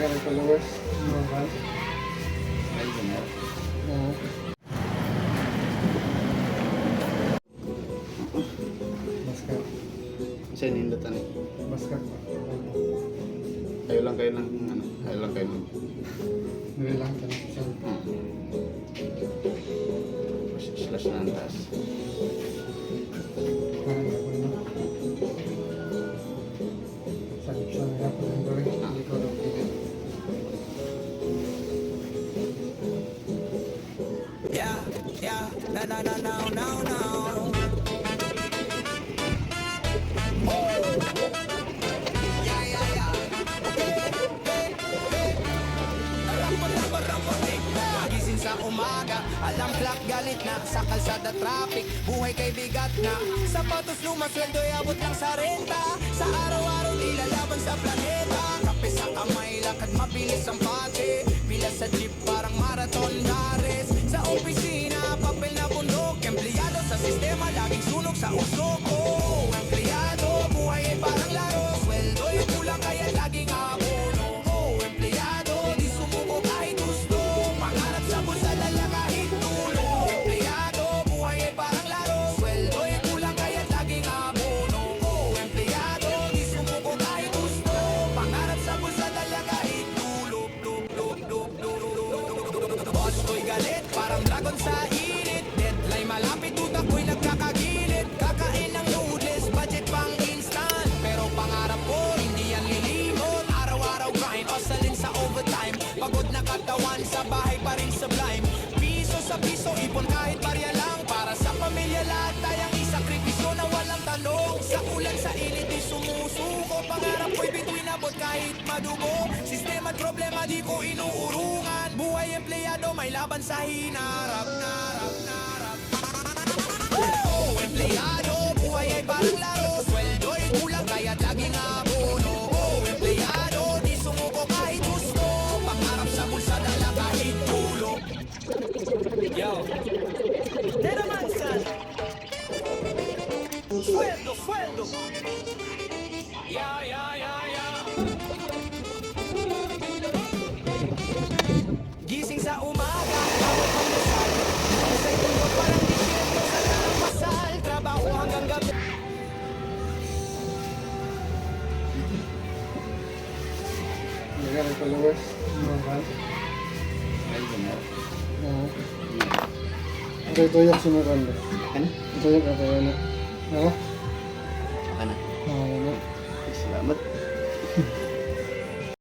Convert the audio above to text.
Lagyan ng followers. Mahal. Ay, benar. Oo. Basket. Kasi nindutan eh. Basket. Ayaw lang kayo ng ano, ayaw lang kayo ng Hindi lang ito. slash na ang taas. Parang ako na. Sakit siya nga po ng gawin. Hindi ko lang pili. Yeah, yeah, na na na na na na. Gising sa umaga, alam clock galit na. Sa kalsada traffic, buhay kay bigat na. Sapatos luma, sweldo'y abot lang sa renta. Sa araw-araw nilalaban sa planeta. Kape sa kamay, lakad mabilis ang pati. Pila sa jeep parang marathon race. Sa opisina, papel na bundok. Empleyado sa sistema, laging sunog sa usok. Oh, empleyado, buhay ay parang laro. Sweldo'y kulang kaya laging abono. Oh, empleyado, di sumuko kahit gusto. Pangarap sa bulsa lala kahit tulo. Empleyado, buhay ay parang laro. Sweldo'y kulang kaya laging abono. Oh, empleyado, di sumuko kahit gusto. Pangarap sa bulsa lala kahit tulo. Boss ko'y galit, parang dragon sa init. Deadline malapit, utak ko'y nagkakagilid. Kakain ng noodles, budget pang instant. Pero pangarap ko, hindi yan lilimot. Araw-araw grind, hustling sa overtime. Pagod na katawan, sa bahay pa rin sublime. Piso sa piso, ipon kahit barya lang. Para sa pamilya lahat tayong isakripisyo na walang tanong. Sa ulan, sa init, di sumusuko. Pangarap ko'y bituin abot kahit madugo. Sistema at problema di ko inuurungan. Buhay empleyado, may laban sa hinarap. Oh, empleyado, buhay ay parang laro. Sweldo'y kulang kaya't laging abono. Oh, empleyado, di sumuko kahit gusto. Pangarap sa bulsa dala kahit tulo. Yo, Nena Mansan. Sueldo, sueldo. Yeah. Gising sa umaga, bawat pangmasal. Isa'y tundo parang disyerto sa larang masal. Trabaho hanggang gabi. Lagyan ng followers. Mahal. Ay, benar. Oo. Ito tuyok sumakan ba? Ano? Tuyok ako na. Ha?